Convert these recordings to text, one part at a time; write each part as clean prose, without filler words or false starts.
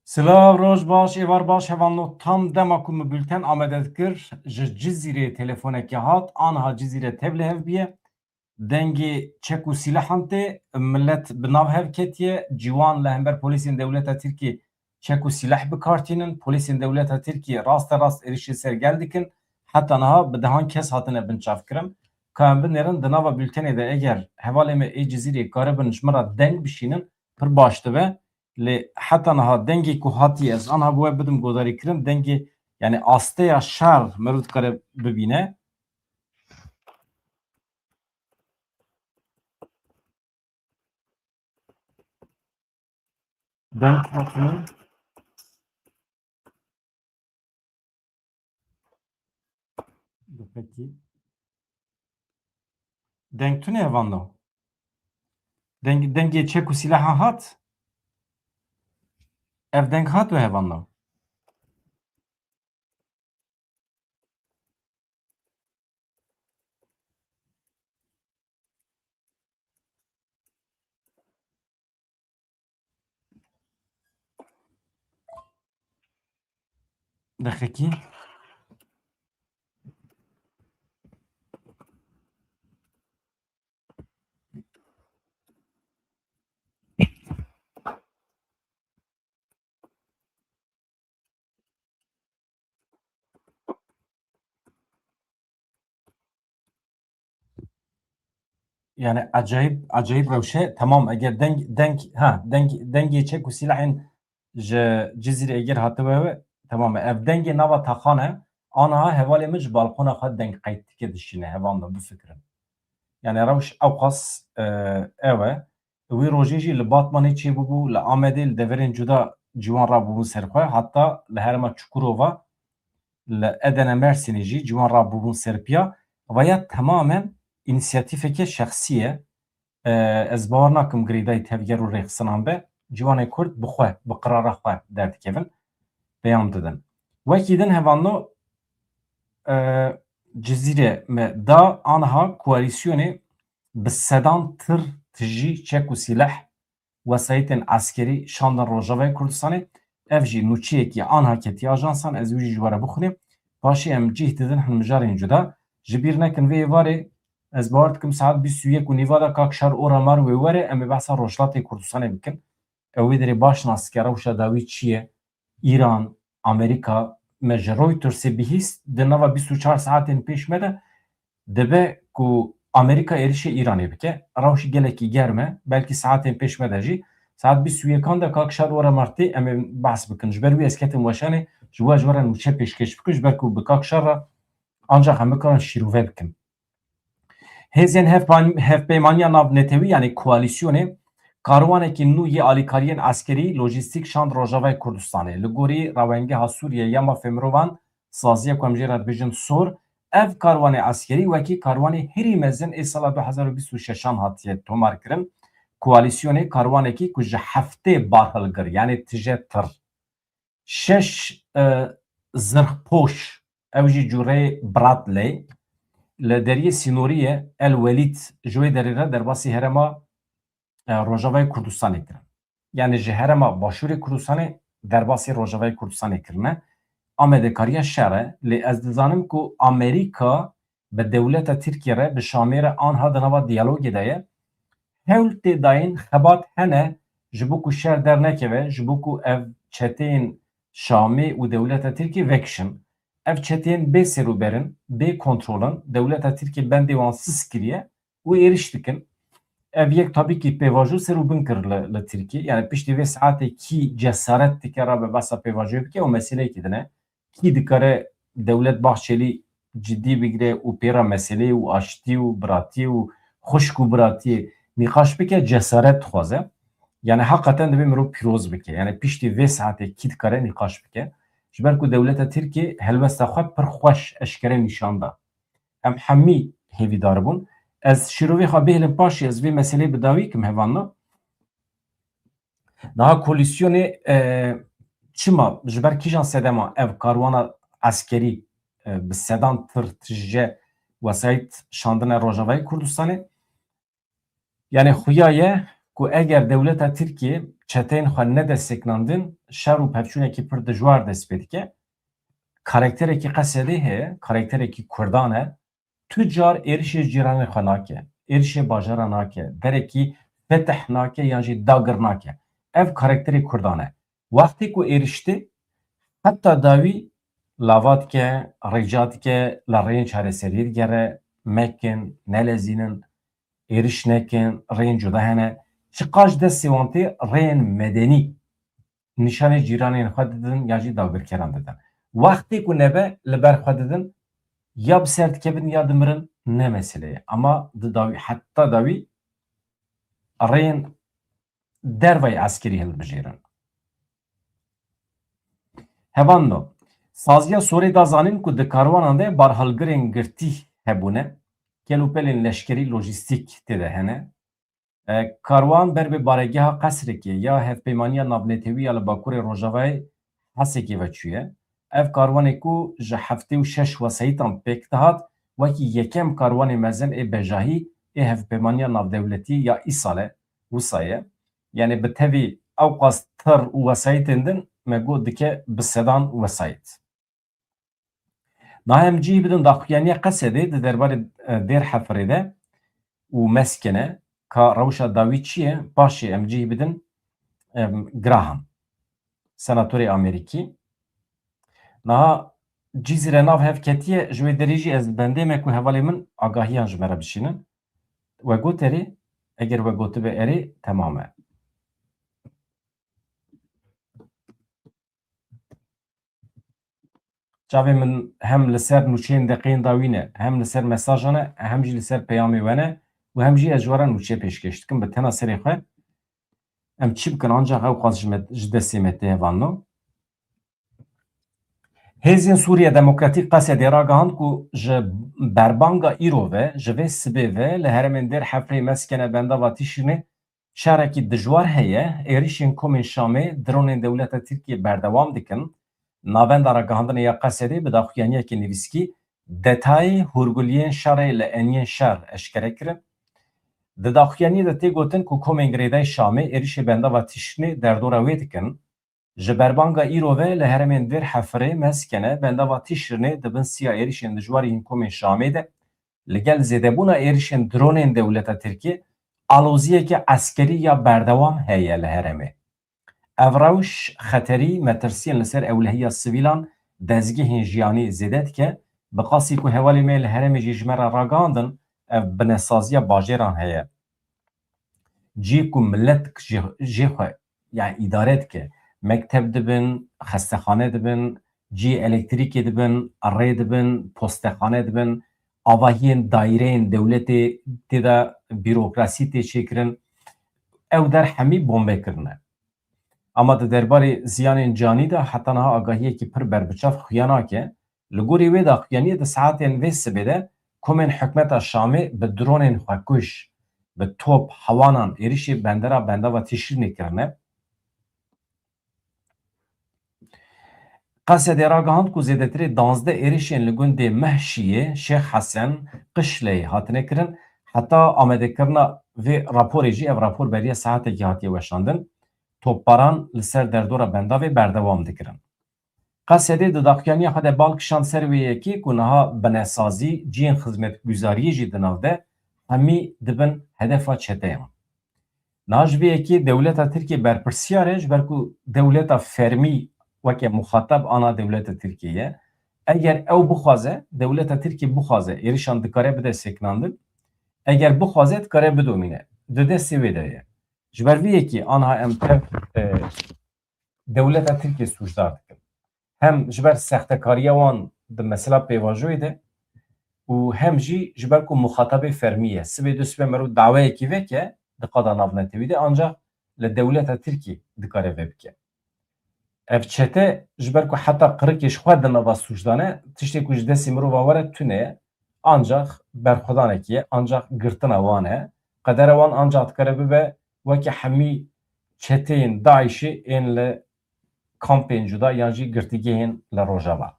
Silav roj baş, êvar baş hevanno tam dema ku min bülten amade dikir ji Cizîrê telefonekê hat aniha Cizîrê tev li hev bûye dengê çek û sîlehan tê millet bi nav hev ketiye cîwan li hember polîsên dewleta Tirkiye çek û sîleh bikartînin polîsên dewleta Tirkiye rast êrişî ser gel dikin heta niha bi dehan kes hatine binçavkirin ka em binêrin di nava bültenê de eger hevalê me ê Cizîrê karibin ji min re deng bişînin pir baş dibe. Lê heta niha dengê ku hatiye ez aniha bi we bidim guhdarîkirin dengê yani asteya şer mirov dikare bibîne. Deng hatine pekî deng tune evanno dengê çek û sîlehan hat ev deng hat we hevanno dixekî yani acayip rewşe tamam eger dengê çek û sîlehên ji Cizîrê eger hatibe we tamam ev dengê nava taxan e aniha hevalê min ji balkona xwe deng qeytîkê dişîne hevan da bifikirin. Yani rewş ew qas ew e wî rojê jî li Batmanê çêbûbû li Amedê li deverên cuda ciwan rabûbûn ser xwe heta li herêma Çukurova li Edene Mersînê jî ciwan rabûbûn ser piya veya temamen înisyatîfeke şexsî ye. Ez bawer nakim girêdayî tevger û rêxistinan be ciwanê Kurd bi xwe bi qirara xwe derdikevin peyam didin. Wekî din hevanno Cizîrê me da aniha koalîsyonê bi sedan tir tijî çek û sîleh wesayetên eskerî şandin Rojavayê Kurdistanê ev jî nûçeyekî aniha ketiye ajansan ez wî jî ji we re bixwînim paşê em cih didin hin mijarên cuda ji bîr nekin vê êvarê ez bawer dikim saet 21 û nîva de kak şer ora mar wê were em ê behsa Rojhilatê Kurdistanê bikin. Ew wê derê baş nas dike rewşa dawî çi ye? İran, Amerîka me ji Reutersê bihîst di nava 24 saetên pêş me de dibe ku Amerika êrişê Îranê bike rewşî gelekî germ e belkî saetên pêş me de jî saet 21 de kak şer ora martê em ê behs bikin ji ber wî ez ketim weşanê ji we ji we re nûçe pêşkêş bikin ji ber ku bi kak şer re ancak em bikarin şîrove bikin. Hêzên hevpeymaniya navnetewî yani koalîsyonê karwanekî nû yê alîkariyên eskerî lojîstîk şand Rojavayê Kurdistanê li gorî rawengeha Sûriye ya mafê mirovan saziya ku em jê re dibêjin sor ev karwanê eskerî wekî karwanê herî mezin ê sala 2026 hatiye tomarkirin koalîsyonê karwanekî ku ji heftê barhilgir yani tije tir şeş zirhpoş ew jî cûreyê Bradley li deriyê Sînoriyê El Welîd ji wê derê re derbasî herêma Rojavayê Kurdistanê kirin. Yani ji herêma Başûrê Kurdistanê derbasî Rojavayê Kurdistanê kirine. Amedekariya şer e lê ez dizanim ku Amerîka bi dewleta Tirkiye re bi Şamê re aniha di nava diyalogê de ye hewl tê dayîn xebat hene ji bo ku şer dernekeve ji bo ku ev çeteyên Şamê û dewleta Tirkiye vekişin. Ev çeteyên bê serûberin, bê kontrolin dewleta Tirkiye bendê wan sis kiriye û êriş dikin. Ev yek tabii ki pêvajû serûbin kir li Tirkiye. Yani piştî vê saetê kî cesaret dike ra bi behsa pêvajiyê bike û meseleyekî din e. Kî dikare Dewlet Bahçelî ciddî bigire û pêra meseleyê û aştî û biratiyê û xuşk û biratiyê nîqaş bike cesaret dixwaze. Yani heqeten dibe mirov pîroz bike. Yani piştî vê saetê kî dikare nîqaş bike. Ji ber ku dewleta Tirkiye helbesta xwe pir xweş eşkere nîşan da. Em hemî hêvîdar bûn. Ez şîrovê xwe bihêlim paşê ez vê meseleyê bi dawî kim hevanno. Daha koalîsyonê çima ji ber kîjan sedema ev karwana eskerî bi sedan tir tije wesayet şandina Rojavayê Kurdistanê yani xuya ye ku eger dewleta Tirkiye çeteyên xwe nedesteknandin şer û pevçûnekî pir dijwar dest pê dike. Karakterekî Qesedê heye, karakterekî Kurdan e, tu car êrişê cîranê xwe nake, êrişê bajara nake, derekî fetih nake yan jî dagir nake. Ev karakterê Kurdan e. Wextê ku êriştê heta dawî lava dike, rêca dike, li rêyên çareseriyê digere, mekin, nelezînin, êriş nekin, rêyên cuda hene. Çi qaj destê wan tê rêyên medenî nîşanê cîranên xwe didin ya jî dagirkeran didin. Wextê ku nebe li ber xwe didin ya bi ser dikevin ya dimirin ne mesele ye. Ama di dawî heta dawî rêyên derveyê eskerî hilbijêrin. Hevando, saziya Sorê da zanîn ku di karwanan de barhalgirên girtî hebûne, kelûpelên leşkerî lojîstîk têde hene. Karwan ber bi baregeha Qesrikê ya hevpeymaniya navnetewî ya li Bakurê Rojavayê Hesekê veçûye. Ev karwanê ku ji heftê û şeş wesayîtan pêk dihat, wekî yekem karwanê mezin ê bejahî ê hevpeymaniya navdewletî ya îsal e, wisa ye. Yani bi tevî ew qas tir û wesayîtên din me got dike bi sedan wesayît. Nahem cî bidin daxuyaniya Qesedê di derbarê Dêr Hefrê de û meskene ka rewşa dawî çi ye? Başê em cih bidin Graham, senatörê Amerîkî. Niha cî zîre nav hevketiye ji wê derê jî ez bendê me ku hevalê min agahiyan ji me re bişînin. We got erê, eger we gotibe erê temam e. Çavê min hem li ser nûçeyên deqeyên dawî ne, hem li ser mesajan e, hem jî li ser peyamê we ne û hem jî ez ji we re nûçe pêşkeş dikim bi tena serê xwe. Em çi bikin ancak ew qas ji destê me tê hevano. Hêzên Sûriya Demokratîk Qesedê ragihand ku ji berbanga îro ve ji vê sibê ve li herêmên Dêr Hefrê meskene bendava Tîşinê şerekî dijwar heye, êrişên Komên Şamê dronên dewleta Tirkiye berdewam dikin. Navenda ragihandinê ya Qesedê bi daxuyaniyekê nivîskî detayê hûrguliyên şerê li eniyên şer eşkere kirin. Di daxuyaniyê de tê gotin ku Komên Girêdayî Şamê êrişê bendava Tîşinê derdora wê dikin. Ji berbanga îro ve li herêmên Dêr Hefrê meskene bendava Tîşinê dibin siya êrişên dijwarî Komên Şamê de li gel zêdebûna êrişên dronên dewleta Tirkiye aloziyeke eskerî ya berdewam heye li herêmê. Ev rewş xeterî metirsiyên li ser ewlehiya sivîlan dezgehên jiyanî zêde dike, bi qasî ku hevalê me li herêmê jî ji me re ragihandin, ev binesaziya bajêran heye. Cî ku millet jê xwe yani îdare dike, mekteb dibin, xestexane dibin, cî elektrîkê dibin, rê dibin, postexane dibin, avahiyên daîreyên dewletê tê de bîrokrasî tê çêkirin, ew der hemî bombekirine. Ama di derbarê ziyanên canî de heta niha agahiyekî pir berbiçav xuya nake. Li gorî wê de xuyaniyê di saetên vê sibê de Komên Hikûmeta Şamê bi dronên xwekuş, bi top, hewanan êrişê bendera bendava Tîşinê kirine. Qesedê ragihand ku zêdetirê 12 êrişên li gundê Mehşiyê, Şêx Hesen, Qişleyê hatine kirin. Heta amedekirina vê raporê jî ev rapor beriya saetekî hatiye weşandin. Topbaran li ser derdora bendavê berdewam dikirin. Qesedê di daxuyaniya xwe de balkişand ser wê yekê ku niha binesazî, ciyên xizmetguzariyê jî di nav de hemî dibin hedefa çeteyan. Niha ji vê yekê dewleta Tirkiye berpirsiyar e ji ber ku dewleta fermî weke muxatab ana dewleta Tirkiye ye. Eger ew bixwaze, dewleta Tirkiye bixwaze êrişan dikare bide sêknandin, eger bixwaze dikare bidomîne. Di destê wê de ye. Ji ber vê yekê aniha em tev dewleta Tirkiye sûcdar dikin. Hem ji ber sextekariya wan di mesela pêvajoyê de û hem jî ji ber ku muxatabê fermî ye. Sibê du sibê merû dawayekî veke di qada navnetewî de ancak li dewleta Tirkiye dikare vê bike. Ev çete ji ber ku heta qirikê ji xwe di nava sûcdane, tiştê ku ji destê mirova were tune ye, ancak berxwedanekî ye, ancak girtina wan e. Qedera wan ancak dikare bibe weke hemî çeteyên Daişê ên li kampên cuda yan jî girtîgehên li Rojava.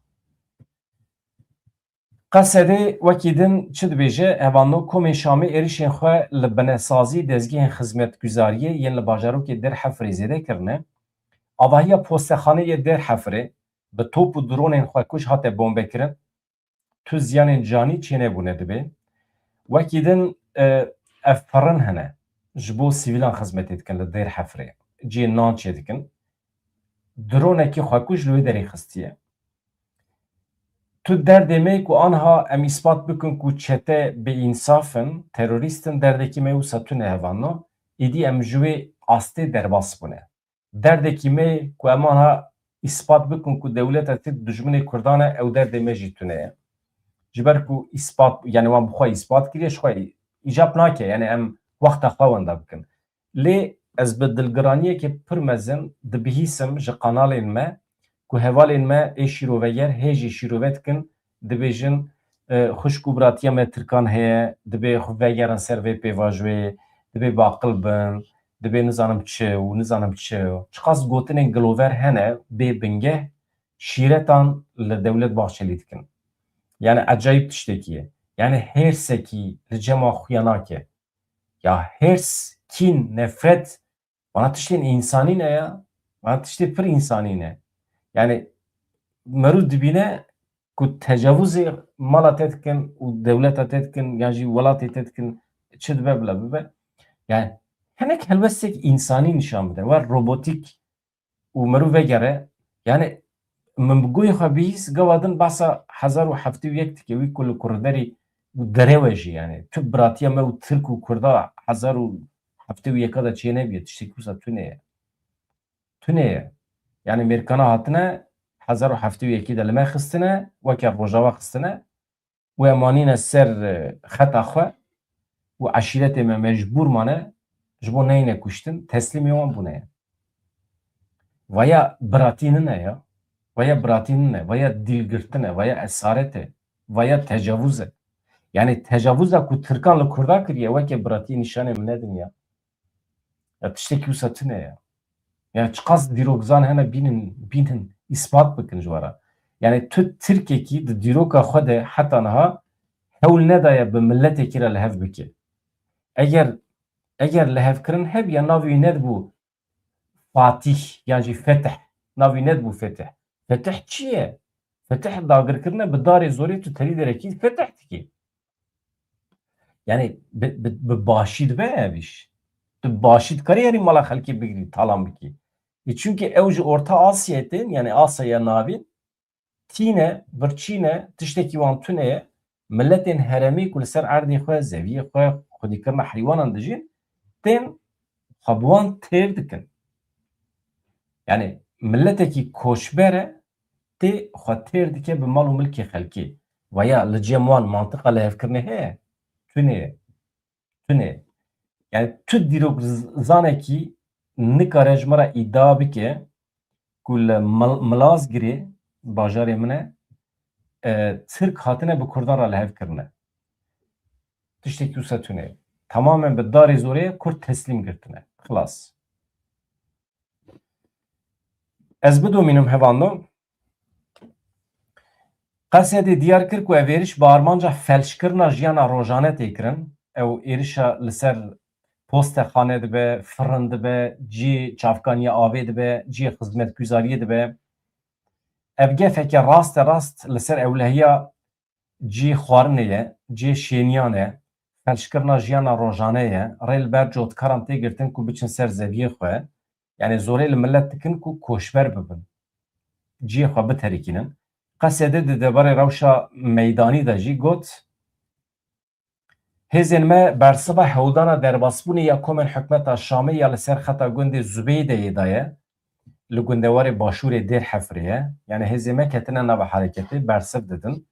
Qesedê wekî din çi dibêje hevano komên Şamê êrişên xwe li binêsazî dezgehên xizmetguzariyê yên li bajarokê Dêrhefrê zêde kirine. Avahiya postexaneyê Dêrhefrê bi top û dronên xwekuş hate bombekirin. Tu ziyanên canî çênebûne dibe. Wekî din ev pirin hene ji bo sivîlan xizmetê dikin li Dêrhefrê. Ciyê nan çê dikin. Dronekî xwekuş li wê derê xistiye. Tu derdê me ku anha em îspat bikin ku çete bêînsaf in, terorîst in, derdekî me wisa tune hevano, êdî em ji wê astê derbas bûne. Derdekî me ku em anha îspat bikin ku dewleta te dijminê Kurdan e, ew derdê me jî tune ye. Ji ber ku îspat yani wan bi xwe îspat kiriye ji xwe îcab nake yani em wexta xwe wenda bikin. Lê ez bi dilgiraniyekê pir mezin dibihîsim ji kanalên me ku hevalên me ê şîroveger hê jî şîrove dikin dibêjin xwişk û biratiya me Tirkan heye dibe vegerin ser vê pêvajiyê dibe baqil bin dibe nizanim çi û nizanim çi çi qas gotinên gilover hene bê bingeh şîretan li Dewlet Bahçelî dikin. Yani acayip tiştekî ye. Yani hêrsekî li cema xuya nake. Ya hêrs, kîn, nefret bana tiştên însanî ne ya? Bana tiştê pir însanî ne? Yani merû dibîne ku tecavûzê mala te dikin û dewleta te dikin yan jî welatê te dikin çi dibe bila bibe. Yani hinek helbestek însanî nîşan bide. Wa robotik û merû vegere yani min bi goyê xwe bihîst gewa din behsa 1071 dike wî ku li Kurderê û derê we jî yani tu biratiya me û Tirk û Kurda 1071 da çê nebiye tiştekî wisa tune ye. Tune ye. Yani Mêrikana hatine 1071 de li me xistine weke Rojava xistine û em anîne ser xeta xwe û eşîretê me mecbûr mane ji bo neyne kuştin teslîmê wan bûne ye. Vaya biratî nine ya. Vaya biratî nine, vaya dîlgirtin e, vaya esaret e, vaya tecavûz e. Yani tecavûza ku Tirkan li Kurda kiriye weke biratî nîşanê min nedin ya. Ya tiştekî wisa tune ya. Yani çi qas dîrokzan hene bînin îspat bikin ji wara. Yani tu Tirkekî di dîroka xwe de heta niha hewl nedaye bi milletekî re li hev bike. Eger li hevkirin hebiya navê wî nedibû Fatih yan jî Fetih. Navê nedibû Fetih. Fetih çi ye? Fetih dagirkirine bi darê zorê tu terî derekî Fetih dikî. Yani bi başî dibe ev iş. Tu başî dikarî herî mala xelkê bigirî, talan bikî. Çünkü ew ji Orta Asyayê tên yani Asyaya navîn tîne, birçîne, tiştekî wan tune ye milletên heremî ku li ser erdê xwe, zeviyê xwe, xwedîkirina heywanan dijîn tên xwe bi wan têr dikin. Yani milletekî koçber e tê xwe têr dike bi mal û milkê xelkê. Veya li cem wan mantiqa lihevkirinê heye? Tune ye. Tune ye. Yani tu dîrokzanekî nikare ji me re îdia bike ku li Milazgirê bajarê min e Tirk hatine bi Kurdan re lihevkirine. Tiştekî wisa tune ye. Tamamen bi darê zorê Kurd teslîm girtine. Xilas. Ez bidomînim hevano Qesedê diyar kir ku ev êriş bi armanca felşkirina jiyana rojane tê kirin. Ew êrişa li ser postexane dibe, firin dibe, ciyê çavkaniya avê dibe, ciyê xizmetguzariyê dibe. Ev gefeke rast li ser ewlehiya ciyê xwarinê ye, ciyê şêniyan e, felşkirina jiyana rojane ye, rê li ber cotkaran tê girtin ku biçin ser zeviyê xwe. Yani zorê li millet dikin ku koçber bibin. Ciyê xwe biterîkînin. Qesedê di debarê rewşa meydanî de jî got hêzên me bersiva hewldana derbasbûnê ya komên hikûmeta Şamê ya li ser xeta gundê Zubêdeyê de ye li gundewarê Başûrê Dêrhefrê ye. Yani hêzê me ketine nava hereketê bersiv didin.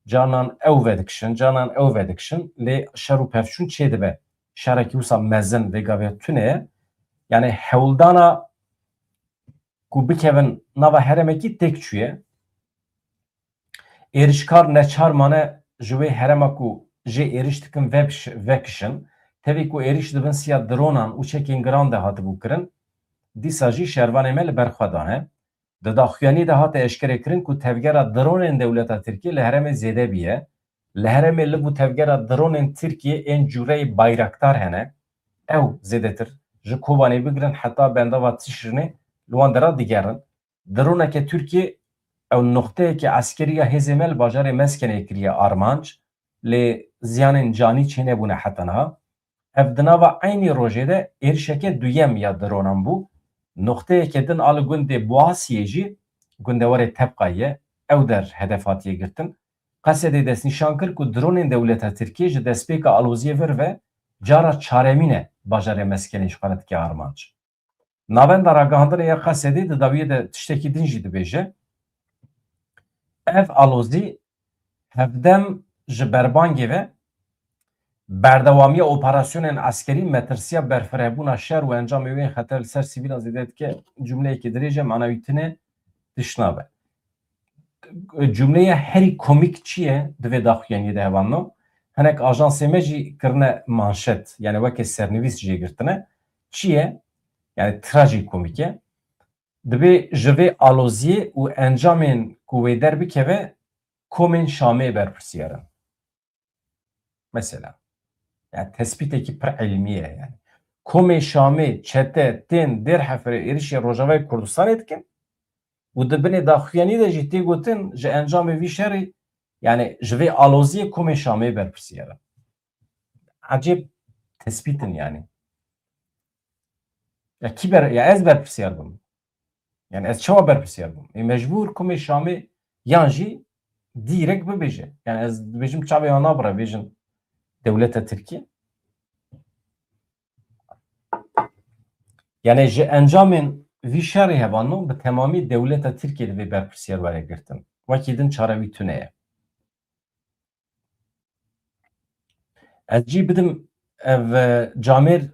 Canan ew vedikişin, canan ew vedikişin lê şer û pevçûn çê dibe. Şerekî wisa mezin vêgavê tune ye. Yani hewldana ku bikevin nava heremekî têk çûye. Êrişkar neçar mane ji wê herema ku jê êriş dikin vekişin, tevî ku êriş dibin siya dronan û çekên giran de hatibû kirin, dîsa jî şervanê me li ber xwe dane. Di daxuyanî de hate eşkerê kirin ku tevgera dronên dewleta Tirkiye li heremê zêde bîye. لهرم اللي بو تفجر درون تركيا ان جوري بايراكتار هنا او زيدتر جكوباني بگرن حتى بندا تشرنه لوان درا دیگرن درونه که ترکیه او نقطه که عسکری هزمل باجار مسکنه کریه آرمانج لی زیان جانی چینه بونه حتی نه افدنا و عینی روژه ده ارشکه دویم یا درونم بو نقطه که دن آل گنده بواسیه جی گنده وره تبقایه او در هدفاتیه گرتن قصده دست نشان کرد که درون دولت ترکیه جه دسپیک آلوزیه ور و جارا چارمینه باجار مسکنه اشغالت که آرمانج ناوند راگاندن یا قصده ده داویه ده تشتکی دنجی ده بیجه ev alozî hevdem ji berbankê ve berdewamiya operasyonên eskerî metirsiya berfirebûna şer û encamê wê xeter li ser sivîlan zêde dike cümleyekî dirêj e mana wî tune tişnabe. Cümleya herî komîk çi ye di vê daxuyaniyê de hevano hinek ajansê me jî kirine manşet yani wekî sernivîs jê girtine çi ye yani trajikomîk e dibe ji vê aloziyê û encamên ku wê derbikeve komên Şamê berpirsiyarin. Mesela yani tespitekî pir ilmî ye yani. Komê Şamê çete tên derheferê êrişê Rojavayê Kurdistanê dikin û di binê daxuyanî de jî tê gotin ji encamê vî şerê yani ji vê aloziyê komê Şamê berpirsiyarin. Acêb tespîtin yani. Ya kî ya ez berpirsiyar bim. Yani ez çawa berpirsiyar bim. Mecbur komê Şamê yan jî direkt bibêje. Yani ez dibêjim çavê wan nabire bêjin devleta Tirkiye. Yani ji encamên vî şerê hevanon bi temamî devleta Tirkiye divê berpirsiyar were girtin. Wekî din çare wî tune ye. Ez cî bidim ev Camêr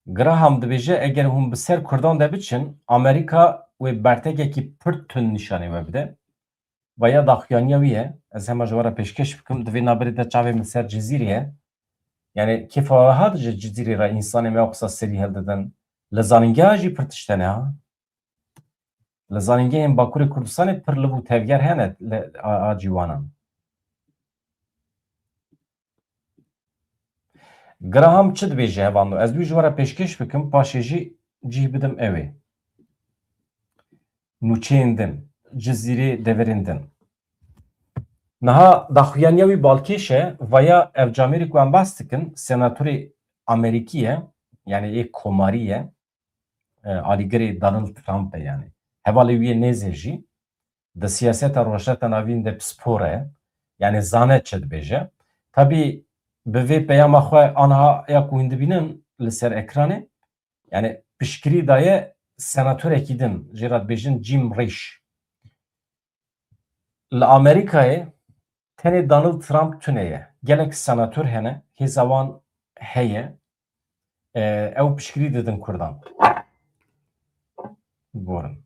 Graham dibêje eger hûn bi ser Kurdan de biçin Amerîka wê bertekekî pir tund nîşanê we bide. Vaya daxuyaniya wî ye ez hema ji were pêşkeş bikim divê nabirê de çavê min ser Cizîrê ye yani kêfa hat ji Cizîrê re însanê me qisa serî hildidin li zanîngeha jî pir tişt hene ha li zanîngehên Bakurê Kurdistanê pir li bû tevger hene a cîwanan. Graham çi dibêje hevano ez wî ji were pêşkeş bikim paşê jî cih bidim ew ê nûçeyên din Cizîrê deverên din. Niha daxuyaniya wî balkêş e vaya ev Camêrê ku em bas dikin senatörê Amerîkî ye yani ê komarî ye alîgirê Donald Trump e yani hevalê wî yê nêzê jî di siyaseta rojheta navîn de pispor e yani zane çi dibêje. Tabî bi vê peyama xwe aniha ya ku hûn dibînin li ser ekranê yani piştgirî daye senatörekî din jê re dibêjin Jim Risch li Amerîkayê tenê Donald Trump tune ye gelek senatör hene hêza wan heye ew piştgirî didin Kurdan. Borin.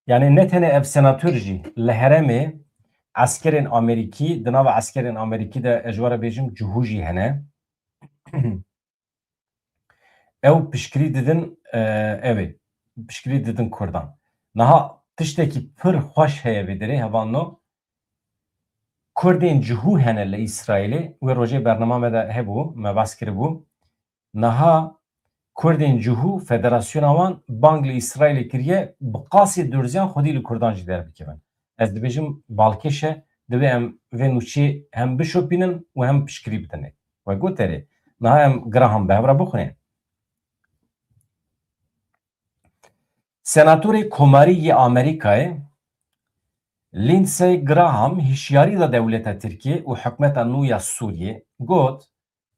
Yani ne tane ev senatör jî li heremê askerên Amerîkî di nava askerên Amerîkî de ez ji were bêjim cihû jî hene ew piştgirî didin evê piştgirî didin Kurdan. Niha tiştekî pir xweş heye vê derê hevano Kurdên cihû hene li İsraîlê wê rojê bername me de hebû me bas kiribû niha Kurdên cihû federasyona wan bang li İsraîlê kiriye bi qasê durziyan xwedî li Kurdan jî derbikevin. Ez dibêjim balkêş e divê em vê nûçê hem bişopînin û hem piştgirî bidin. We goterê niha em Graham bi hev re bixwînin. Senatörê Komarî yê Amerîkayê Lindsey Graham hişyarî da dewleta Tirkiye û hikûmeta nû ya Sûriyê got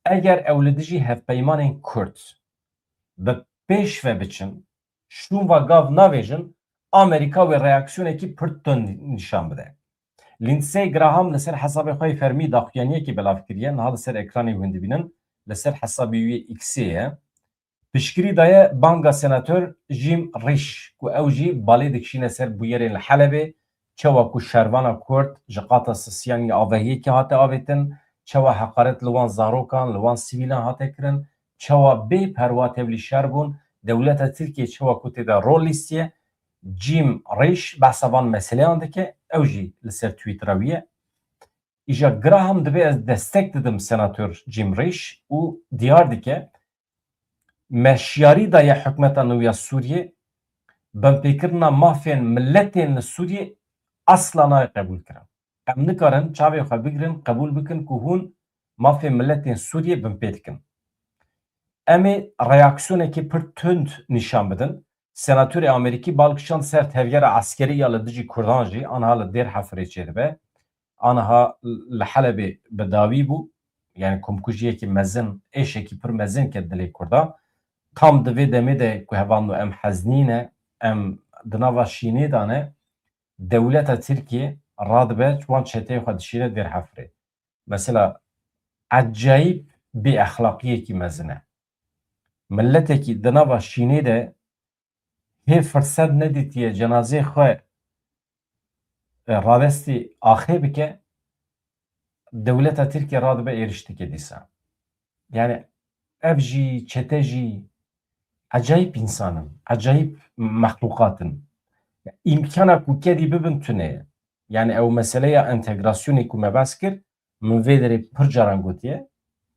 eger ew li dijî hevpeymanên Kurd bi pêş ve biçin şûn ve gav navêjin Amerîka wê reaksiyonekî pir tund nîşan bide. Lindsey Graham li ser hesabê xwe fermî daxuyaniyekî belav kiriye niha li ser ekranê hûn dibînin li ser hesabê wê X'ê ye piştgirî daye banga senatör Jim Risch ku ew jî balê dikişîne ser bûyerên li Helebê çawa ku şervana Kurd ji qata sisiyanî avehiyekî hate avêtin çawa heqaret li wan zarokan li wan sivîlan hate kirin çawa bê perwa tevlî şer bûn dewleta Tirkiye çawa ku têda rol lîstiye Jim Risch bahsa van meseleyan dike ew jî li ser Twitter'a wiye. İja Graham dibe ez destek didim senatör Jim Risch û diyar dike meşyarî da ya hikûmeta nû ya Sûriye bempêkirina mafên milletên li Sûriye asla naye qebûl kirin. Em nikarin çavê xwe bigirin qebûl bikin ku hûn mafên milletên Sûriye bimpê dikin. Em ê reaksiyonekî pir tund nîşan bidin. Senatörê Amerîkî balkişand ser tevgera askerî ya li dijî Kurdan jî aniha li Dêr Hefrê çêdibe. Aniha li Helebê bi dawî bû. Yani komkujiyekî mezin, êşekî pir mezin ket dilê Kurdan. Tam di vê demê de ku hevan em heznîne, em di nava şînê de ne dewleta Tirkiye radibe wan çeteyê xwe dişîne Dêr Hefrê. Mesela acayip bê exlaqiyekî mezin e. Milletekî di nava şînê de hê firset nedîtiye cenazeyê xwe radestî axê bike dewleta Tirkiye radibe êriş dike dîsa. Yani ev jî çete jî acayip insanın, acayip mehlukatın. İmkana ku kedî bibin tune ye. Yani ew meseleya entegrasyonê ku me bes kir min vê derê pir caran gotiye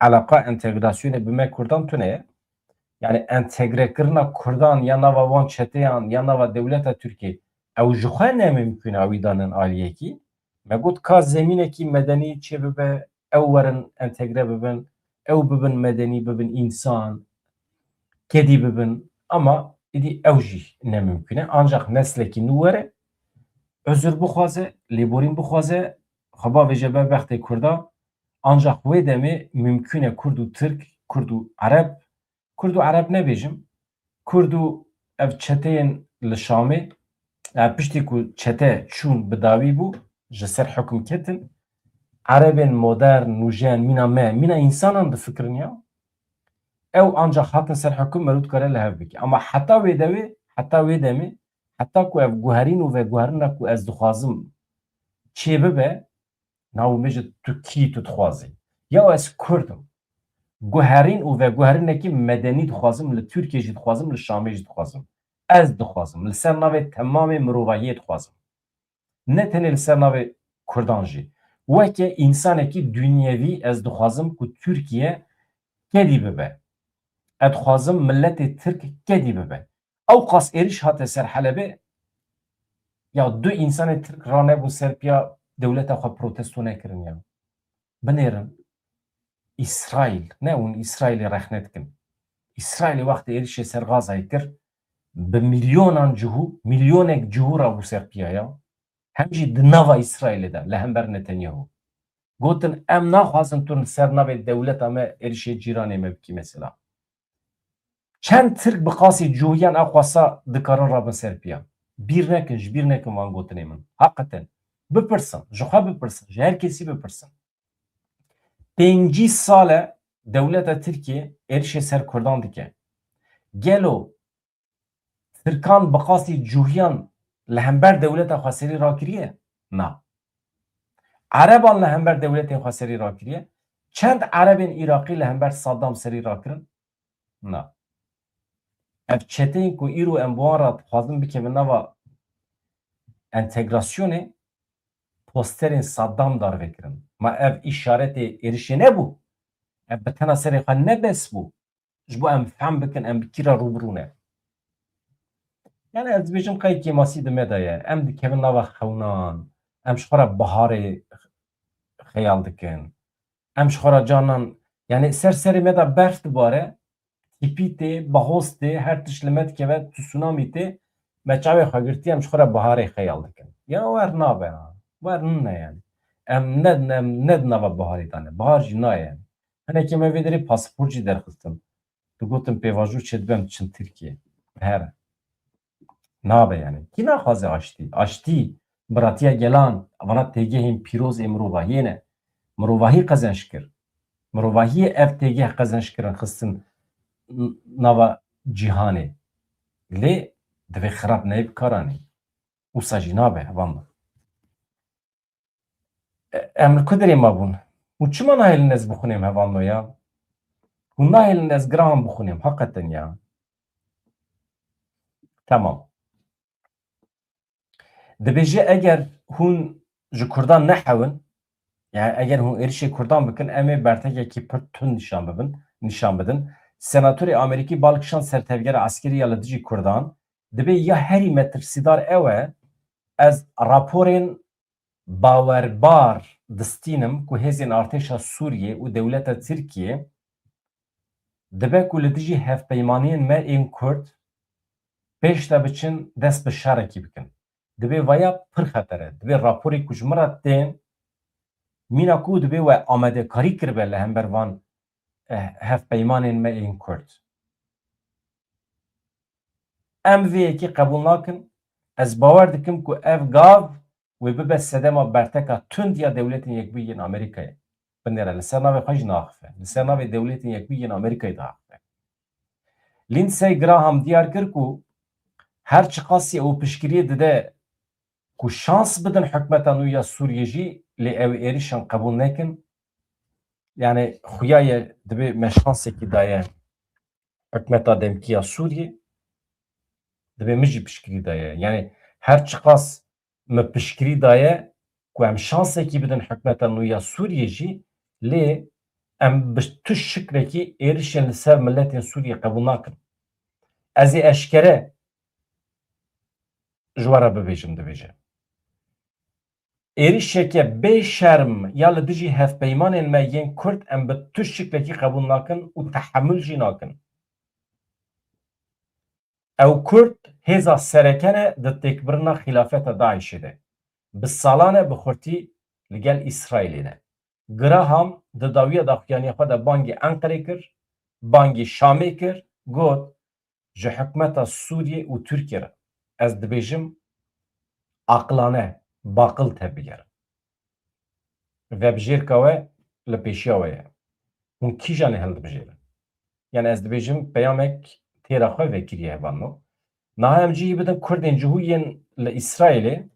alaqa entegrasyonê bi me Kurdan tune ye. Yani entegrekirina Kurdan ya nava wan çeteyan ya nava dewleta Tirkiye ew ji xwe nemimkün e wî danin aliyekî. Me got ka zemînekî medenî çê bibe, ew werin entegre bibin, ew bibin medenî bibin însan, kedî bibin ama îdî ew jî nemimkün e. Ancak neslekî nû were özür bixwaze, lêborîn bixwaze, xeba vêje bextê Kurda ancak wê demê mümkün e Kurd û Tirk, Kurd û Ereb, Kurd û Ereb nebêjim, Kurd û ev çeteyên li Şamê piştî ku çete çûn bi dawî bû ji ser hukm ketin Erebên modern, nûjen, mîna me, mîna însanan difikirin ya. Ew ancak hatin ser hukm me dikare li hev bike. Ama heta wê devê, heta wê demê, heta ku ev guherîn û veguherîna ku ez dixwazim çê bibe, navê me ji tu kî tu dixwazî? Ya ez Kurdim. Guherîn û veguherînekî medenî dixwazim, li Tirkiye jî dixwazim, li Şamê jî dixwazim. Ez dixwazim. Li ser navê temamê mirovahiyê dixwazim. Ne tenê li ser navê Kurdan jî. Weke însanekî dunyevî ez dixwazim ku Tirkiye kedî bibe. Ez dixwazim milletê Tirk kedî bibe. Ew qas êriş hate ser Helebê ya du însanê Tirk ranebûn ser piya dewleta xwe protesto nekirin ya. Binêrin. İsrail, ne hûn İsrailê rexne dikin. İsrailê wextê êrişê ser Gazayê kir, bi milyonan cihû, milyonek cihû rabû ser piyaya, hem jî di nava İsrailê de li hember Netanyahu. Gotin em naxwazin tu ser navê dewleta me êrişê cîranê me bikî mesela. Çend Tirk bi qasî cihûyan ew xwesa dikarin rabin ser piya. Bir nekin, ji bir nekin van gotinê min. Heqetin. Bipirsin, ji xwe bipirsin, ji her kesî bipirsin. 5 sale dewleta Tirkiye êrişê ser Kurdan dike. Gelo Tirkan bi qasî cihûyan li hember dewleta xwe serî rakiriye? Na. Ereban li hember dewletên xwe serî rakiriye? Çend Erebên Iraqî li hember Saddam serî rakirin? Na. Ev çeteyên ku îro em bi wan re dixwazin bikevin nava entegrasyonê posterên Saddam darvekirin. Ma ev îşaretê êrişê nebû. Ev bi tena serê xwe nebes bû. Ji bo em fehm bikin em bi kî re rûbirû ne. Yani ez dibêjim qeyekî masî di me de ye. Em dikevin nava xewnan. Em ji xwe re biharê xeyal dikin. Em ji xwe re canan yani ser serê me de berf dibare, tîpî tê, bahoz tê, her tişt li me dikeve, tsunamî tê, me çavê xwe girtî em ji xwe re biharê xeyal dikin. Ya wer nabe ha. Wer ne yani. Em ne di nava biharê de ne. Bihar jî naye yani. Hinekî me vê derê pasport jî derxistin. Digotin pêvajo çê dibem çin Tirkiye. Here. Nabe yani. Kî naxwaze aştî? Aştî, biratiya gelan, vana têgehên pîroz ê mirovahiyê ne. Mirovahî qezenç kir. Mirovahiyê ev têgeh qezenç kirin xistin nava cîhanê. Lê divê xirab neyê bikaranî. Wisa jî nabe hevan da. Em li ku derê mabûn? Û çima nahêlin ez bixwînim hevan ya? Hûn nahêlin ez Graham bixwînim heqetin ya. Tamam. Dibêje eger hûn ji Kurdan nehewin, yani eger hûn êrişê Kurdan bikin, em ê bertekekî pir tund nîşan bidin. Senatörê Amerîkî balkişan sertevgera askerî ya li dijî Kurdan dibe ya herî me tirsidar ew e ez raporên bawerbar distînim ku hêzên artêşa Sûriyê û dewleta Tirkiye dibe ku li dijî hevpeymaniyên me ên Kurd pêş te biçin dest bi şerekî bikin. Dibe vaya pir xeter e. Dibe raporê ku ji min re tên mîna ku dibe we amadekarî kiribe li hember van hevpeymanên me ên Kurd. Em vê yekî qebûl nakin. Ez bawer dikim ku ev gav wê bibe sedema berteka tund ya dewletên Yekbûyî yên Amerîkayê. Binêre li ser navê xwe jî naxife. Li ser navê dewletên Yekbûyî yên Amerîkayê de axife. Lindsey Graham diyar kir ku her çi qasî ew piştgiriyê dide ku şans bidin hikûmeta nû ya Sûriyê jî lê ew êrişan qebûl nekin. Yani xuya ye dibe me şansekî daye hikûmeta demkî ya Sûriyê dibe min jî piştgirî daye. Yani her çi qas me piştgirî daye ku em şansekî bidin hikûmeta nû ya Sûriyê jî lê em bi tu şikrekî êrişên li ser milletên Sûriyê qebûl nakin. Ez ê eşkere ji we re bibêjim dibêje. Êrişeke bêşerm ya li dijî hevpeymanên me yên Kurd em bi tu şikrekî qebûl nakin û tehemûl jî nakin. Ew Kurd hêza sereken e di têkbirina xîlafeta Daişê de. Bi salan e bi xurtî li gel İsraîlê de. Graham di dawiya daxuyaniya xwe de bangê Enqerê kir, bangê Şamê kir, got ji hikûmeta Sûriyê û Tirkiye re ez dibêjim aqilane, baqil te bigerin. Vebijêrka we li pêşiya we ye. Hûn kîjan ê hildibijêrin? Yani ez dibêjim peyamek têra xwe vekiriye hevano. Niha em cî bidin Kurdên cihûyên li İsraîlê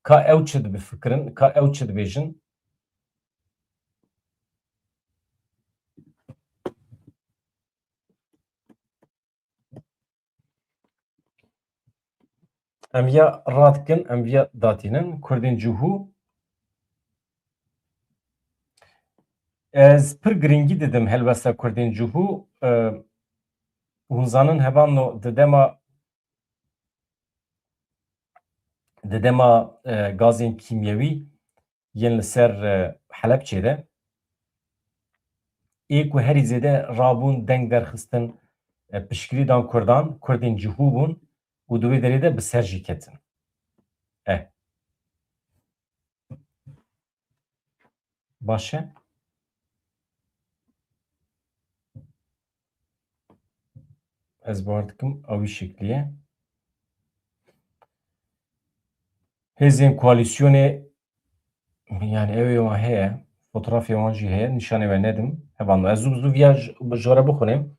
ka ew çi dibifikirin, ka ew çi dibêjin? Em ya radikin, em ya datînin Kurdên cihû ez pir giringî didim helbesta Kurdên cihû hûn zanin hevano di dema gazên kîmyewî yên li ser Helepçê de ê ku herî zêde rabûn deng derxistin piştgirî dan Kurdan, Kurdên cihû bûn û di wê derê de bi ser jî ketin. Baş e? Ez bawer dikim ew wî şeklî ye. Hêzên koalîsyonê yani ew ê wan heye, fotoğrafê wan jî heye, nîşanê we nedim. Hevano ez zû vîya ji we re bixwînim.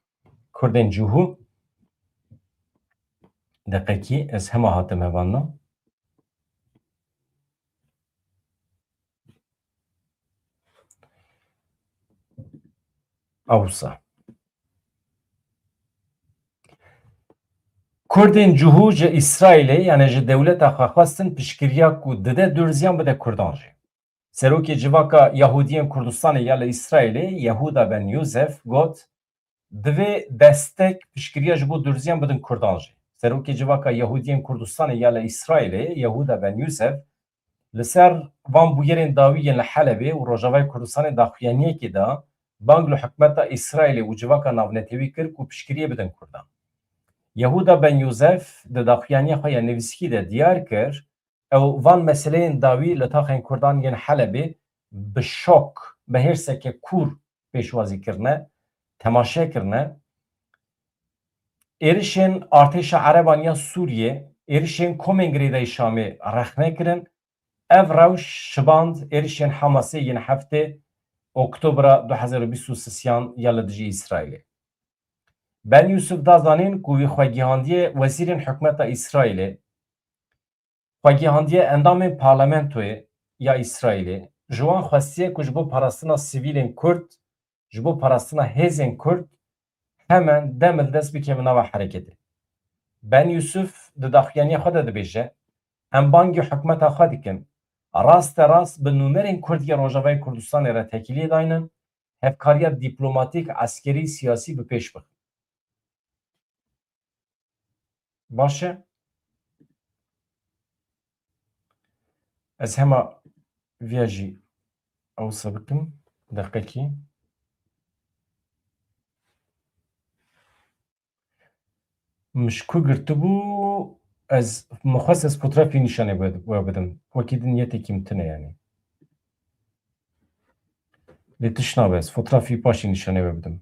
Kurdên cihû deqekî ez hema hatim hevano. Awsa. Kurdên cihû ji İsraîlê yani ji dewleta xwe xwestin piştgiriya ku dide dûrziyan bide Kurdan jî. Serokê Civaka Yahudiyên Kurdistanê ya li İsraîlê Yehuda Ben Yusef got divê destek piştgiriya ji bo dûrziyan bidin Kurdan jî. Serokê Civaka Yahudiyên Kurdistanê ya li İsraîlê Yehuda Ben Yusef li ser van bûyerên dawî yên li Helebê û Rojavayê Kurdistanê daxuyaniyekê da bang li hikûmeta İsraîlê û civaka navnetewî kir ku piştgiriyê bidin Kurdan. Yehuda Ben Yusef di daxuyaniya xwe ya nivîskî de diyar kir ew van meseleyên dawî li taxên Kurdan yên Helebê bi şok bi hêrseke kûr pêşwazî kirine, temaşe kirine. Êrişên artêşa Ereban ya Sûriyê, êrişên Komên Girêdayî Şamê rexne kirin. Ev rewş şiband êrişên Hamasê yên heftê Oktobra 2023 ya li dijî İsraîlê. Ben Yusuf da zanîn ku wî xwegihandiye wezîrên hikûmeta İsraîlê xwegihandiye endamên parlamentoyê ya İsraîlê ji wan xwestiye ku ji bo parastina sivîlên Kurd, ji bo parastina hêzên Kurd hemen demil dest bike bi nava hereketê. Ben Yusuf di daxuyaniya xwe de dibêje em bangê hikûmeta xwe dikin rast bi nûnerên Kurd ya Rojavayê Kurdistanê re tekiliyê dayinin hevkariya dîplomatîk, askerî, siyasî bi pêş bixin. Baş e? Ez hema vêya jî ewsa bikim deqekî. Mişkû girtibû ez mixwest ez fotoğrafê nîşanê we bidim. Wekî din niyetekî min tune yani. Lê tiş nabe ez fotoğrafî paşê nîşanê we bidim.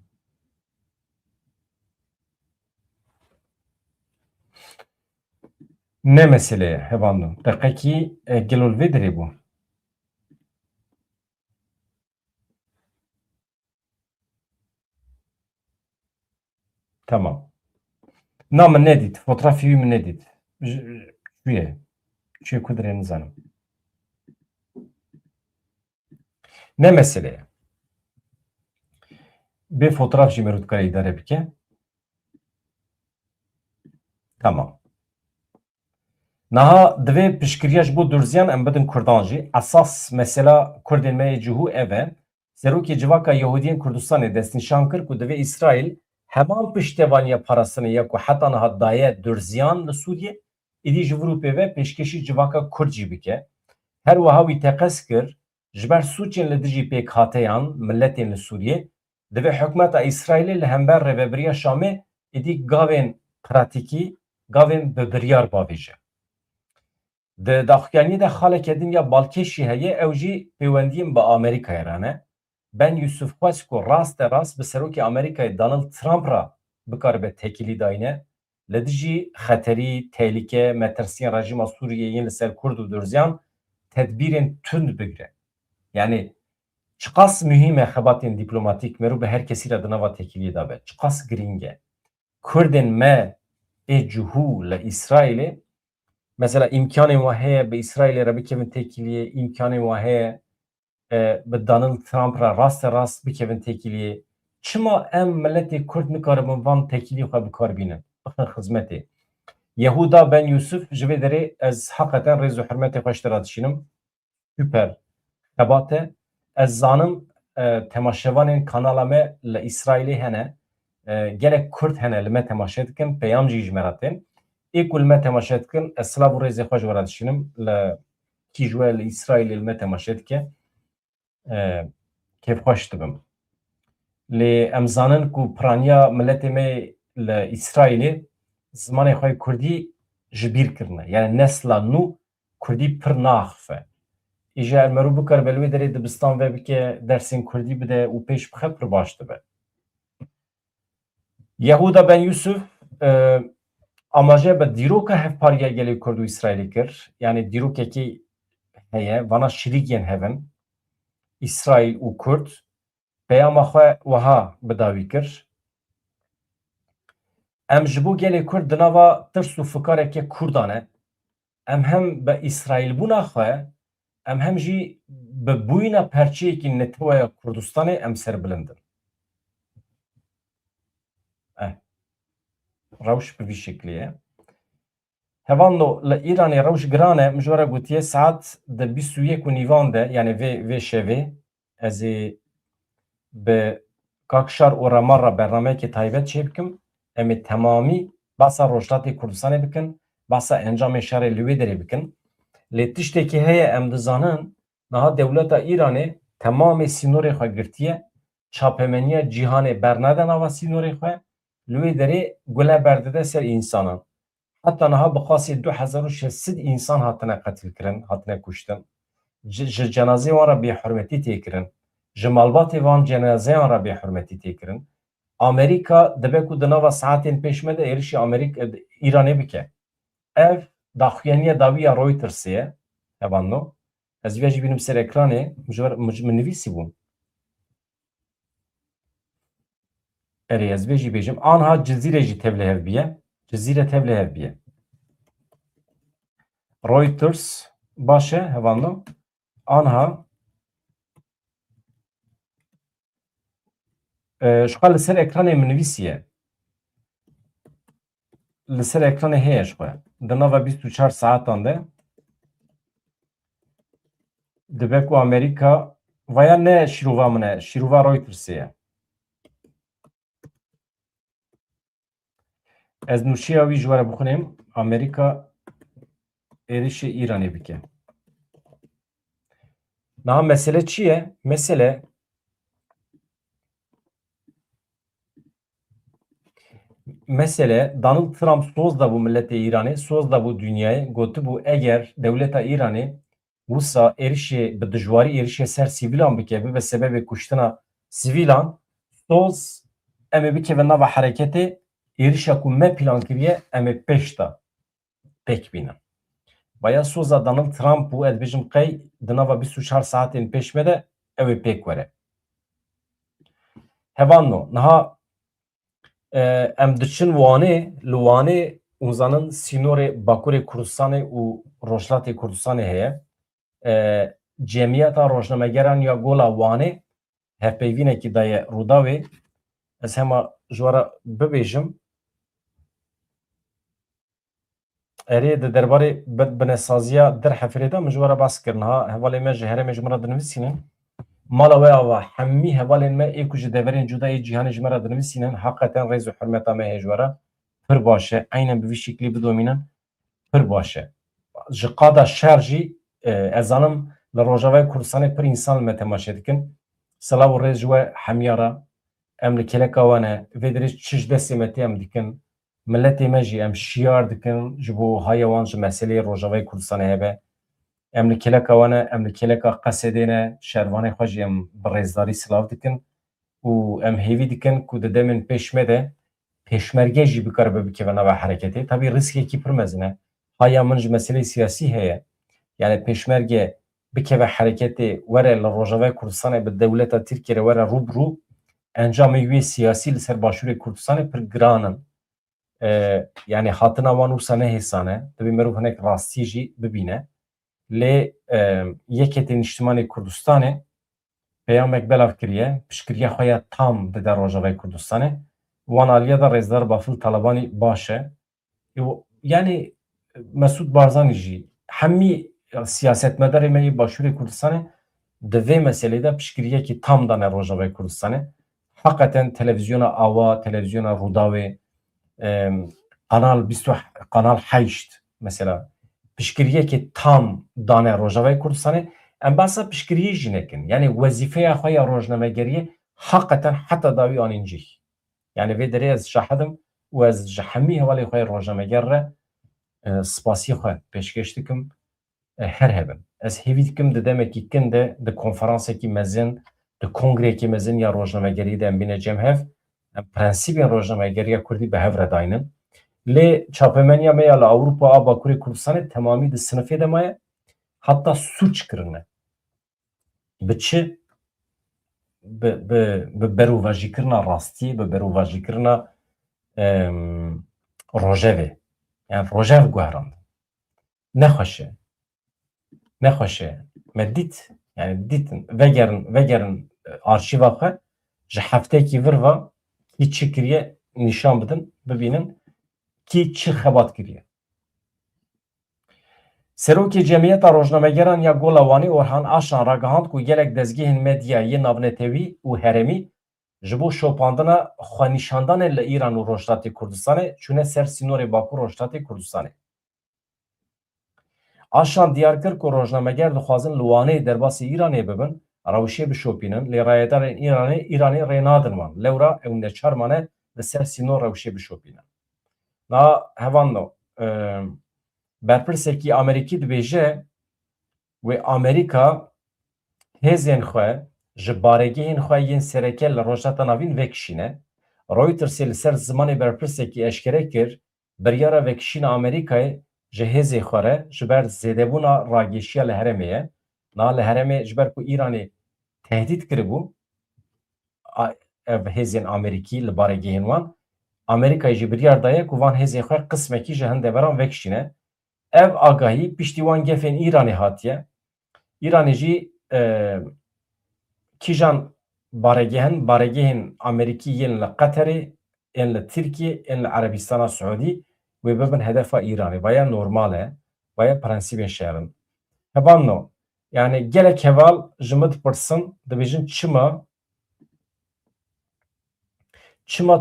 Ne mesele ye hevandin. Deqekî gelol vê derê bû. Tamam. Na min nedît. Fotoğrafî wî min nedît. Çû ye? Çû ye ku dirê nizanim. Ne mesele ye? Bê fotoğraf jî me dikare îdare bike. Tamam. Niha divê piştgiriya ji bo Durziyan em bidin Kurdan jî. Esas mesela Kurdên me yê cihû ev e. Serokê Civaka Yehudiyên Kurdistanê destnîşan kir ku divê İsraîl heman piştevaniya parastinê ya ku heta niha daye Durziyan li Sûriyê êdî ji vir û pêve pêşkêşî civaka Kurd jî bike. Her wiha wî teqez kir ji ber sûçên li dijî pêk hateyan milletên li Sûriyê divê hikûmeta İsraîlê li hember rêveberiya Şamê êdî gavên pratîkî gavên bi biryar bavêje. Di daxuyaniyê de xaleke din ya balkêşî heye ew jî peywendiyên bi Amerîkayê re ne. Ben Yusuf xwest ku rast bi serokê Amerîkayê Donald Trump ra bikaribe tekilî dayîne li dijî xeterî, tehlike, metirsiyên rejima Sûriyê yên li ser Kurd û Durziyan tedbîrên tund bigire. Yani çiqas mühim e xebatên dîplomatîk merû bi her kesî re di nava tekiliyê de be. Çiqas girîng e. Kurdên me ê cihû li İsraîlê mesela imkanên we heye bi İsraîlê re bikevin tekiliyê, imkanên we heye bi Donald Trump re rast bikevin tekiliyê. Çima em milletê Kurd nikaribin van tekilî xwe bikar bînin? Bixin xizmetê. Yehuda Ben Yusuf ji vê derê ez heqeten rêz û hurmetê xwe ji te re dişînim. Süper xebat e. Ez zanim temaşevanên kanala me li İsraîlê hene. Gelek Kurd hene li me temaşe dikin, peyam jî ji me re tên. Ê ku li me temaşe dikin, ez silav û rêzê xwe ji we re dişînim. Li kî ji we li İsraîlê li me temaşe dike kêfxweş dibim. Lê em zanin ku piraniya milletê me li İsraîlê zimanê xwe Kurdî ji bîr kirine. Yani nesla nû Kurdî pir naxife. Îja er merû bikaribe li wê derê dibistan ve bike dersên Kurdî bide û pêş bixe pir baş dibe. Yehuda Ben Yusuf amaje bi dîroka hevpariya gelê Kurd û İsraîlê kir. Yani dîrokekî heye, vana şîrîkên hevin İsraîl û Kurd peyama xwe wiha bidawî kir. Em ji bo gelê Kurd di nava tirs û fikarekê Kurdan e. Em hem bi İsraîlbûna xwe em hem jî bi bûyîna perçeyekî Netewaya Kurdistanê em serbilindin. Rewş bi vî şeklî ye. Hevando li Îranê rewş giran e, min ji we re gotiye saet di 21 de yani vê şevê ez ê bi Kakşar û Remar re bernameyekê taybet çê bikim. Em ê temamî basa Rojhilatê Kurdistanê bikin, basa encamê şerê li wê derê bikin. Lê tiştekî heye em dizanin niha dewleta Îranê temamê sînorê xwe girtiye, çapemeniya cîhanê bernede nava sînorê xwe, li wê derê gule berdide ser însanan. Heta niha bi qasî 2600 însan hatine qetilkirin, hatine kuştin. Ji cenazê wan re bêhurmetî têkirin. Ji malbatê wan cenazeyan re bêhurmetî têkirin. Amerîka dibe ku di nava saetên pêş me de êrişî Îranê bike. Ev daxuyaniya dawî ya Reutersê ye. Hevando. Ez vê jî bînim ser ekranê, min nivîsî bû. Erê ez vê jî bêjim. Anha Cizîrê jî tevlî hev bîye. Cizîre tevlî hev bîye. Reuters baş e hevando. Anha şiqal li ser ekranê min nivîsî ye. li ser ekranê heye ji xwe. Di nava 24 saetan de dibe ku Amerîka vaya ne şîrova min e, şîrova Reutersê ye. Ez nûşiya wî ji we re bixwînim. Amerîka êrişê Îranê bike. Niha mesele çi ye? Mesele Donald Trump soz da bû milletê Îranê, soz da bû dünyayê, gotibû eger dewleta Îranê wisa êrişê bi dijwarî êrişê ser sivîlan bike, bibe sebebê kuştina sivîlan, soz em ê bikeve nava hereketê, êrişa ku me plan kiriye em ê pêş de pêk bînin. Vaya soza Donald Trump û ez bêjim qey di nava 24 saetên pêş me de ew ê pêk were. Hevan niha em diçin Wanê, li Wanê uzanin sînorê Bakurê Kurdistanê û Rojhilatê Kurdistanê heye. Cemiyeta Rojnamegeran ya Gola Wanê hevpeyvînekî daye Rûdawê. Ez hema ji we re bibêjim erê di derbarê binesaziya derhefrê de min ji we re bas kir. Niha hevalê me ji herêmê ji min re dinivîsînin. Mala we ava hemî hevalên me ê ku ji deverên cudayê cîhanê ji me re dinivîsînin. Heqeten rêz û hurmeta me heye ji we re pir baş e. Aynen bi vî şeklî bidomînin pir baş e. Ji qada şer jî ez zanim li Rojavayê Kurdistanê pir însan li me temaşe dikin. Silav û rêz ji we hemîya re em li keleka wan e vê derê çi ji destê me tê em dikin. Milletê me jî em şiyar dikin ji bo haya wan ji meseleyê Rojavayê Kurdistanê hebe. Em li keleka wan e, em li keleka Qesedê ne şervanê xwe jî em bi rêzdarî silav dikin û em hêvî dikin ku di demên pêş me de pêşmerge jî bikaribe bikeve nava hereketê. Tabî riskekî pir mezin e. Haya min ji meseleyê siyasî heye. Yani pêşmerge bikeve hereketê were li Rojavayê Kurdistanê bi dewleta Tirkiye re were rûbirû encamê wê siyasî li ser Başûrê Kurdistanê pir giran in. Yani hatina wan wisa nehêsane. Divê mirov hinek rastî jî bibîne. Lê Yeketên Niştimanê Kurdistanê peyamek belav kiriye, piştgiriya xwe ya tam dide Rojavayê Kurdistanê. Wan aliya da Rêzdar Bafil Talebanî baş e. Yani Mesûd Barzanî jî hemî siyasetmedarê me yê Başûrê Kurdistanê di vê meselê de piştgiriyekî tam dane Rojavayê Kurdistanê. Heqeten televizyona Ava, televizyona Rûdawê, Kanal 8 mesela piştgiriyekî tam dane Rojavayê Kurdistanê. Em behsa piştgiriyê jî nekin. Yani wezîfeya xwe ya rojnamegeriyê heqeten heta dawî anîn cih. Yani vê derê ez şahidim û ez ji hemî hevalê xwe ya rojnameger re spasiyê xwe pêşkêş dikim her hebin. Ez hêvî dikim di demekî kin de di konferansekî mezin, di kongrekî mezin ya rojnamegeriyê de em bîne cemhev, em prensîbên rojnamegeriya Kurdî bi hev re dayinin. Lê çapemeniya me ya li Ewropa a Bakurê Kurdistanê temamî di sinifê de maye, hatta suç kirine. Bi çi? Bi berovajîkirina rastiyê, bi berovajîkirina rojevê. Yani rojev guherand. Nexweş e. Nexweş e. Me dît, yani dîtin vegerin arşîva xwe ji heftekî vir ve kî çi kiriye nîşan bidin, bibînin kî çi xebat kiriye. Serokê Cemiyeta Rojnamegeran ya Gola Wanê Orhan Aşan ragihand ku gelek dezgehên medyayê navnetewî û herêmî ji bo şopandina xwenîşandanê li Îran û Rojhilatê Kurdistanê çûne ser sînorê Bakur Rojhilatê Kurdistanê. Aşan diyar kir ku rojnameger dixwazin li Wanê derbasî Îranê bibin, rewşê bişopînin, lê rayedarên Îranê rê nadin wan. Lewra ew neçar mane li ser sînor rewşê bişopînin. Niha hevan berpirsekî Amerîkî dibêje wê Amerîka hêzên xwe ji baregehên xwe yên sereke li rojhilata navîn vekişîne. Reutersê li ser zimanê berpirsekî eşkere kir biryara vekişîna Amerîkayê ji hêzê xwe re ji ber zêdebûna rageşiya li herêmê ye. Niha li herêmê ji ber ku Îranê tehdît kiribû ev hêzên Amerîkî li baregehên wan, Amerîkayê jî biryar daye ku van hêzên xwe qismekî ji hin deveran vekişîne. Ev agahî piştî wan gefên Îranê hatiye. Îranê jî kîjan baregehên Amerîkî yên li Qeterê, yên li Tirkiye, yên li Erebistana Siûdî ve bebin hedefa İran'ı vaya normale vaya prensibin şehrin. Hevanno yani gelek heval jımıt pırsın dibijin çima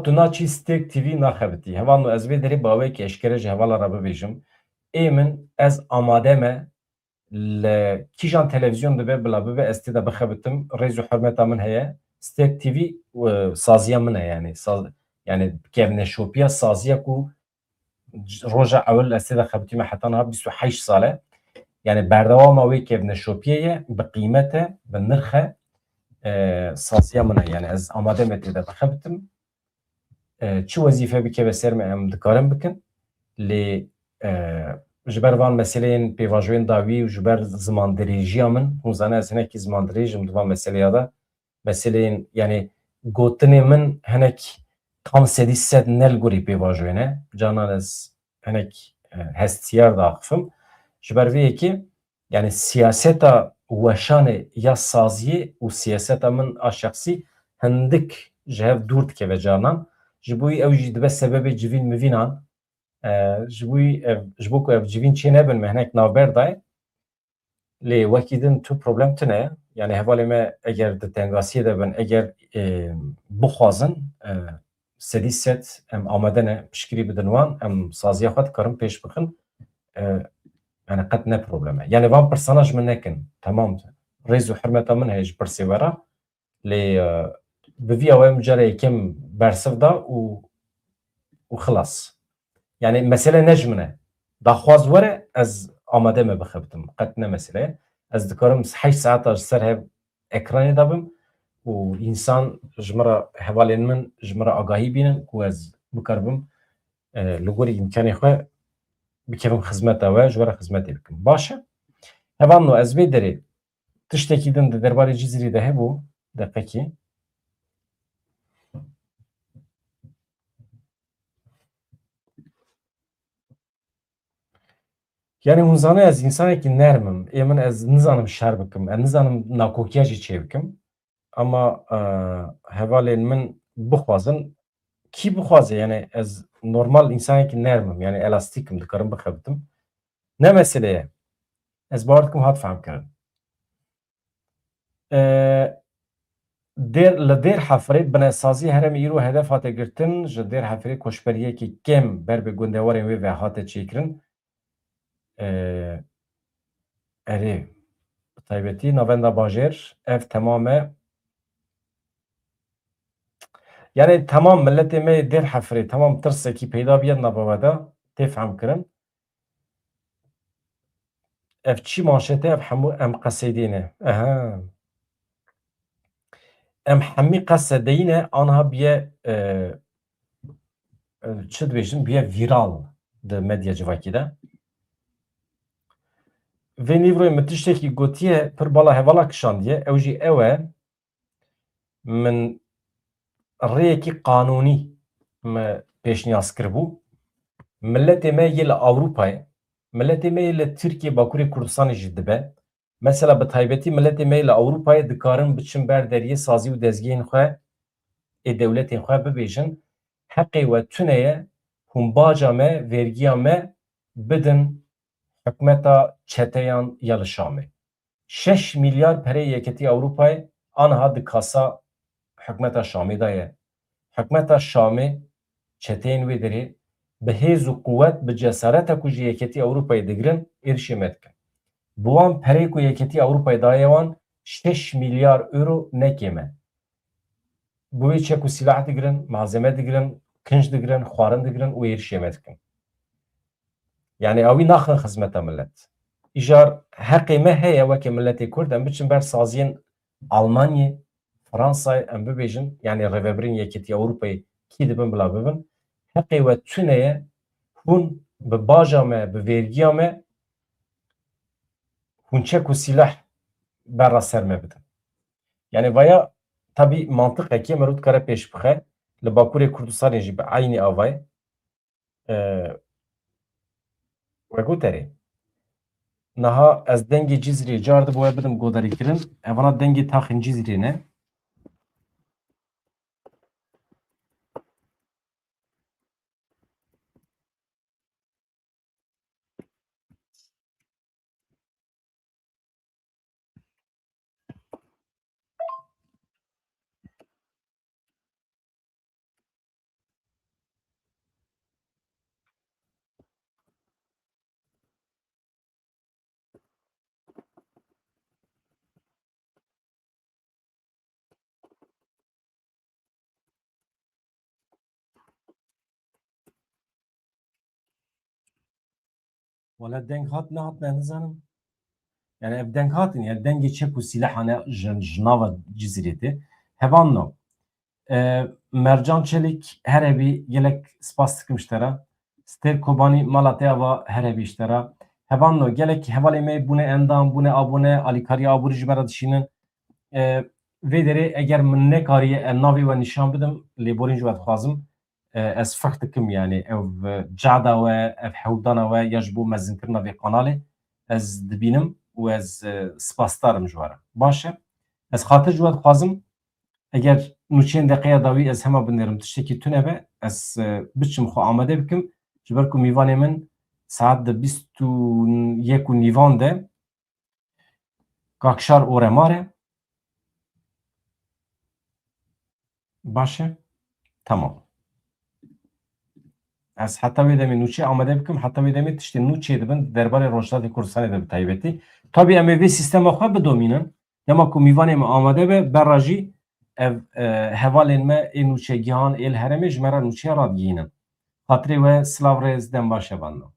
tu naçî Stêrk TV naxebitî. Hevanno ez vê derê bawekî eşkere ji hevala re bibêjim. Ê min ez amade me li kîjan televîzyon dibe bila bibe ez tê de bixebitim. Rêz û hurmeta min heye. Stêrk TV saziya min e yani. Yani kevneşopiya saziya ku roja ewil ez tê de xebitîme heta niha 28 sal e. Yani berdewama wê kevneşopiyê bi qîmete bi nirxe saziya min e. Yani ez amade me tê de bixebitim. Çi wezîfe bike ser me em dikarin bikin lê ji ber van meseleyên pêvajoyên dawî û ji ber zimandirêjiya min hûn zane ez hinekî zimandirêjim di van meseleya de meseleyên yani gotinê min hinek tam sedî sed nel gorî pêvajoyên e canan ez hinek hestiyar daxifim ji ber vê yekê yani siyaseta weşanê ya saziyê û siyaseta min a şexsî hindik ji hev dûr dikeve canan ji bo ew jî dibe sebebê civîn mivînan ji bo ku ev civîn çê nebin me hinek navber daye lê wekî din tu problem tune yani hevalê me eger di tengasiyê de bin eger bixwazin sedî sed em amade ne piştgirî bidin wan em saziya xwe dikarin pêş bixin yani qet ne problem e yani van pirsana ji min nekin temam rêz û hurmeta min heye ji pirsê were lê bi vîya we em cara yekem bersiv da û xilas yani mesele ne ji min e daxwaz were ez amade me bixebitim qet ne mesele ez dikarim 8 saeta ji ser hev ekranê de bim û însan ji me re hevalên min ji me re agahî bînin ku ez bikaribim li gorî îmkanê xwe bikevim xizmeta we ji were xizmetê bikim baş e hevanno ez vê derê tiştekî din di derbarê Cizrî de hebû deqekî yani hûn zane ez însanekî nermim ê min ez nizanim şer bikim ez nizanim nakokiya jî çê bikim ama hevalên min bixwazin kî bixwaze yani ez normal însanekî nermim yani elastîkim dikarim bixebitim ne mesele ye ez bawer dikim hat fehmkirin li Dêr Hefrê binêsazî herêmê îro hedef hate girtin ji Dêr Hefrê koçberiyekî kêm ber bi gundewarên wê ve hate çêkirin erê bi taybetî navenda bajêr ev temam e yani temam milletê me yê Dêr Hefrê temam tirsekî peyda biye nava we de tê fehmkirin ev çi manşete ev hemû em qesedî ne em hemî qesedeyîne aniha biye çi dibêjin biye vîral di medya civakî de vê nîvroyê min tiştekî gotiye pir bala hevala kişandiye ew jî ew e min rêyekî qanûnî me pêşniyaz kiribû milletê me yê li Ewropayê milletê me yê li Tirkiye Bakurê Kurdistanê jî dibe mesela bi taybetî milletê me yê li Ewropayê dikarin biçin ber deriyê sazî û dezgehên xwe ê dewletên xwe bibêjin heqê we tune ye hûn baca me vergiya me bidin hikûmeta çeteyan ya li Şamê 6 milyar perê yeketî Ewropayê aniha di kasa hikûmeta Şamê de ye hikûmeta Şamê çeteyên wê derê bi hêz û quwet bi cesareta ku ji yeketî Ewropayê digirin êrişê me dikin bi wan perê ku yeketî Ewropayê daye wan 6 milyar euro nekê me bi wê çek û sîlah digirin malzeme digirin kinj digirin xwarin digirin û êrişê me dikin yani ew wî naxin xizmeta millet îjar heqê me heye wekî milletê Kurd em biçin ber saziyên Almanyê Fransayê em bibêjin yani rêvebirên yeketî Ewropayê kî dibin bila bibin heqê we tune ye hûn bi baja me bi vergiya me hûn çek û sîlah berra ser me bidin yani vaya tabî mantiqekî mirov dikare pêş bixe li Bakurê Kurdistanê jî bi aynî avayê vegoterê niha ez dengê Cizrê car dibû we bidim goderîkirin evana dengê taxên Cizrê ne Valla denk hat ne hat ne zanim. Yani ev denk hatin yani dengê çek û silahane ji nava cizîrêtê hevan no. Mercan Çelik herebî gelek spas dikim ji te re. Stêr Kobanî mala te ava herebî ji te re. Hevan no gelek hevalê me bûne endam, bûne abûne, alîkariya aborî ji me re dişînin. Vê derê eger min nekariye em navê we nîşan bidim lêborîn ji we dixwazim ez fex dikim yani ev cada we ev hewdana we ya ji bo mezinkirina vê kanalê ez dibînim û ez spasdarim ji we re. Baş e. Ez xatir ji we dixwazim eger nûçeyên deqeya dawî ez hema binêrim tiştekî tune be ez biçim xwe amade bikim ji ber ku mîvanê min saet di 21:09 de kakşar oremar e. Baş e. Tamam. Ez heta wê demê nûçê amade bikim heta wê demê tiştê nûçê dibin derbarê Rojhilatê Kurdistanê de bi taybetî. Tabii em ê vê sîstema xwe bidomînin dema ku mîvanê me amade be berra jî ev hevalên me ê nûçegihan êl herêmê ji me re nûçeya radgihînin. Xatirê we silav rêz dem baş e bando.